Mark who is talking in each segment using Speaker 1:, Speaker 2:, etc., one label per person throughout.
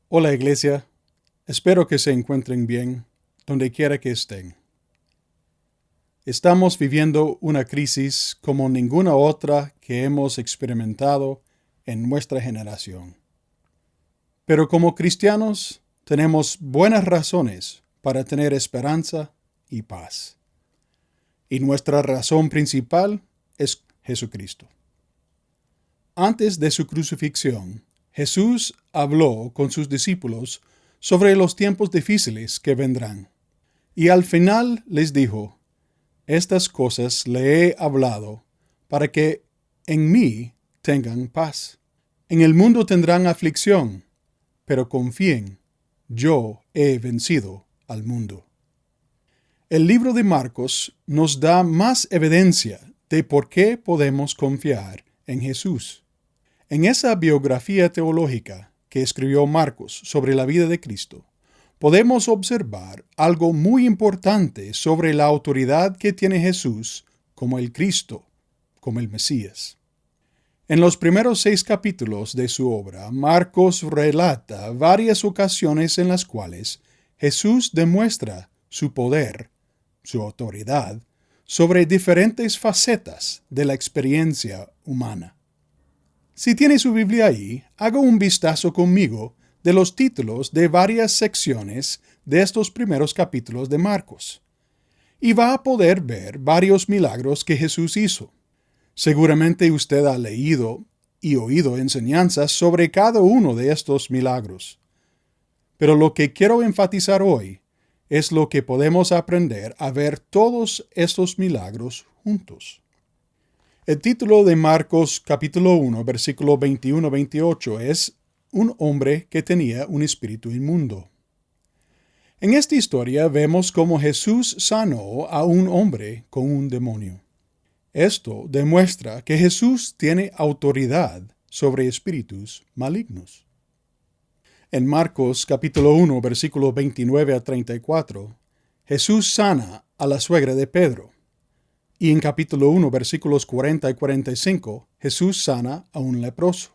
Speaker 1: Hola Iglesia, espero que se encuentren bien donde quiera que estén. Estamos viviendo una crisis como ninguna otra que hemos experimentado en nuestra generación. Pero como cristianos tenemos buenas razones para tener esperanza y paz. Y nuestra razón principal es Jesucristo. Antes de su crucifixión, Jesús habló con sus discípulos sobre los tiempos difíciles que vendrán. Y al final les dijo, estas cosas le he hablado para que en mí tengan paz. En el mundo tendrán aflicción, pero confíen, yo he vencido al mundo. El libro de Marcos nos da más evidencia de por qué podemos confiar en Jesús. En esa biografía teológica que escribió Marcos sobre la vida de Cristo, podemos observar algo muy importante sobre la autoridad que tiene Jesús como el Cristo, como el Mesías. En los primeros 6 capítulos de su obra, Marcos relata varias ocasiones en las cuales Jesús demuestra su poder, su autoridad, sobre diferentes facetas de la experiencia humana. Si tiene su Biblia ahí, haga un vistazo conmigo de los títulos de varias secciones de estos primeros capítulos de Marcos, y va a poder ver varios milagros que Jesús hizo. Seguramente usted ha leído y oído enseñanzas sobre cada uno de estos milagros. Pero lo que quiero enfatizar hoy es lo que podemos aprender a ver todos estos milagros juntos. El título de Marcos capítulo 1, versículo 21-28 es un hombre que tenía un espíritu inmundo. En esta historia vemos cómo Jesús sanó a un hombre con un demonio. Esto demuestra que Jesús tiene autoridad sobre espíritus malignos. En Marcos capítulo 1, versículo 29-34, Jesús sana a la suegra de Pedro. Y en capítulo 1, versículos 40 y 45, Jesús sana a un leproso.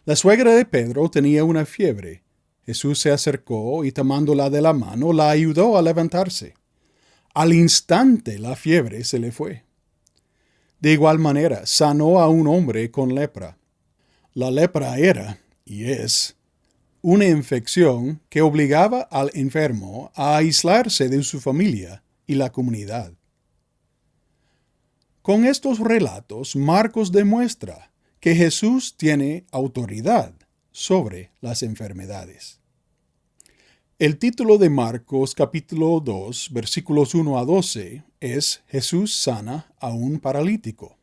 Speaker 1: La suegra de Pedro tenía una fiebre. Jesús se acercó y tomándola de la mano, la ayudó a levantarse. Al instante la fiebre se le fue. De igual manera, sanó a un hombre con lepra. La lepra era, y es, una infección que obligaba al enfermo a aislarse de su familia y la comunidad. Con estos relatos, Marcos demuestra que Jesús tiene autoridad sobre las enfermedades. El título de Marcos capítulo 2, versículos 1-12 es Jesús sana a un paralítico.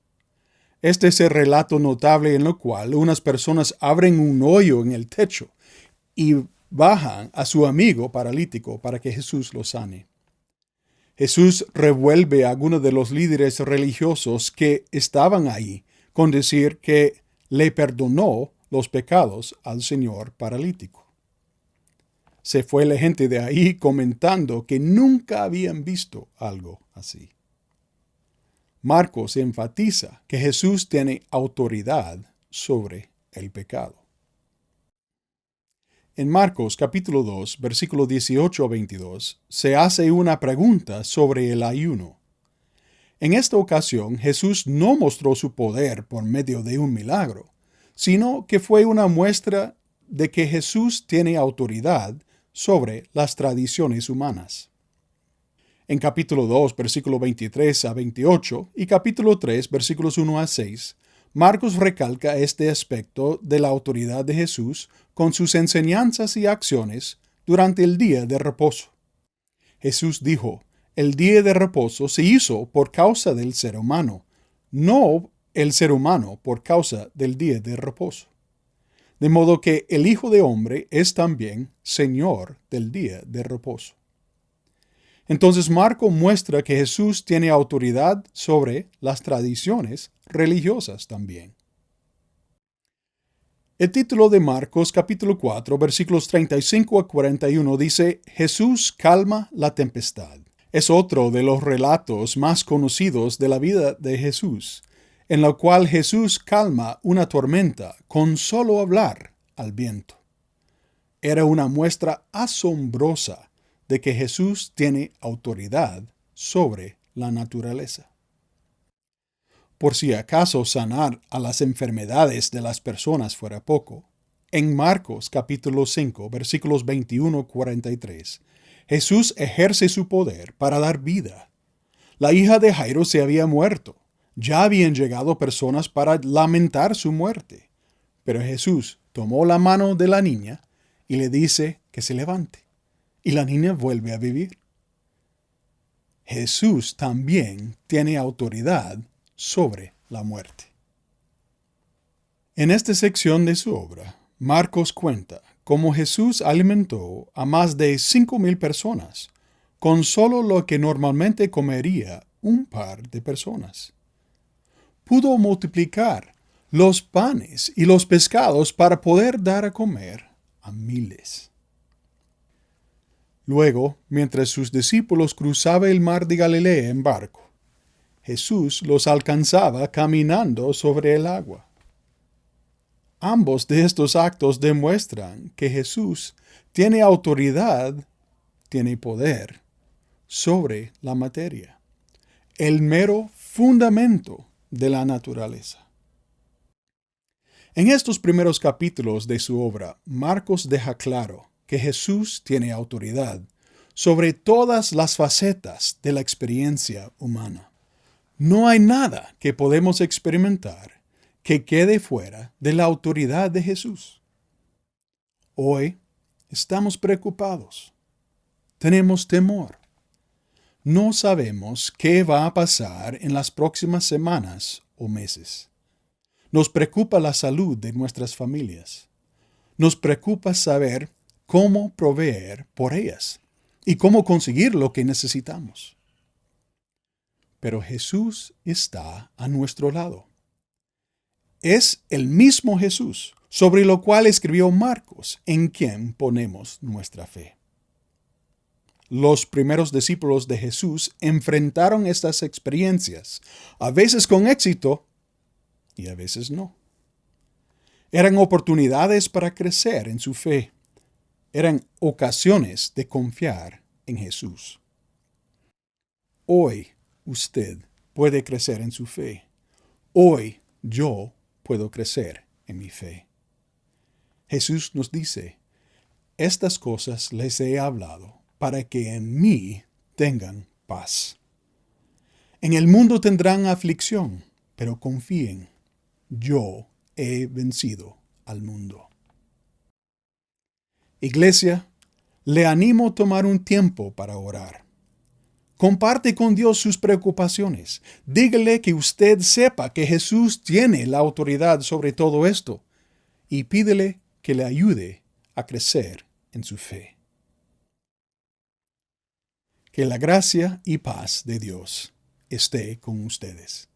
Speaker 1: Este es el relato notable en el cual unas personas abren un hoyo en el techo y bajan a su amigo paralítico para que Jesús lo sane. Jesús revuelve a algunos de los líderes religiosos que estaban ahí con decir que le perdonó los pecados al señor paralítico. Se fue la gente de ahí comentando que nunca habían visto algo así. Marcos enfatiza que Jesús tiene autoridad sobre el pecado. En Marcos capítulo 2, versículo 18-22, se hace una pregunta sobre el ayuno. En esta ocasión, Jesús no mostró su poder por medio de un milagro, sino que fue una muestra de que Jesús tiene autoridad sobre las tradiciones humanas. En capítulo 2, versículo 23-28 y capítulo 3, versículos 1-6, Marcos recalca este aspecto de la autoridad de Jesús con sus enseñanzas y acciones durante el día de reposo. Jesús dijo, el día de reposo se hizo por causa del ser humano, no el ser humano por causa del día de reposo. De modo que el Hijo de Hombre es también Señor del día de reposo. Entonces Marcos muestra que Jesús tiene autoridad sobre las tradiciones religiosas también. El título de Marcos capítulo 4 versículos 35-41 dice, Jesús calma la tempestad. Es otro de los relatos más conocidos de la vida de Jesús, en la cual Jesús calma una tormenta con solo hablar al viento. era una muestra asombrosa de que Jesús tiene autoridad sobre la naturaleza. Por si acaso sanar a las enfermedades de las personas fuera poco, en Marcos capítulo 5, versículos 21-43, Jesús ejerce su poder para dar vida. La hija de Jairo se había muerto. Ya habían llegado personas para lamentar su muerte. Pero Jesús tomó la mano de la niña y le dice que se levante. Y la niña vuelve a vivir. Jesús también tiene autoridad sobre la muerte. En esta sección de su obra, Marcos cuenta cómo Jesús alimentó a más de 5,000 personas con solo lo que normalmente comería un par de personas. Pudo multiplicar los panes y los pescados para poder dar a comer a miles. Luego, mientras sus discípulos cruzaban el mar de Galilea en barco, Jesús los alcanzaba caminando sobre el agua. Ambos de estos actos demuestran que Jesús tiene autoridad, tiene poder sobre la materia, el mero fundamento de la naturaleza. En estos primeros capítulos de su obra, Marcos deja claro que Jesús tiene autoridad sobre todas las facetas de la experiencia humana. No hay nada que podemos experimentar que quede fuera de la autoridad de Jesús. Hoy estamos preocupados. Tenemos temor. No sabemos qué va a pasar en las próximas semanas o meses. Nos preocupa la salud de nuestras familias. Nos preocupa saber cómo proveer por ellas y cómo conseguir lo que necesitamos. Pero Jesús está a nuestro lado. Es el mismo Jesús sobre lo cual escribió Marcos, en quien ponemos nuestra fe. Los primeros discípulos de Jesús enfrentaron estas experiencias, a veces con éxito y a veces no. Eran oportunidades para crecer en su fe. Eran ocasiones de confiar en Jesús. Hoy usted puede crecer en su fe. Hoy yo puedo crecer en mi fe. Jesús nos dice, estas cosas les he hablado para que en mí tengan paz. En el mundo tendrán aflicción, pero confíen, yo he vencido al mundo. Iglesia, le animo a tomar un tiempo para orar. Comparte con Dios sus preocupaciones. Dígale que usted sepa que Jesús tiene la autoridad sobre todo esto y pídele que le ayude a crecer en su fe. Que la gracia y paz de Dios esté con ustedes.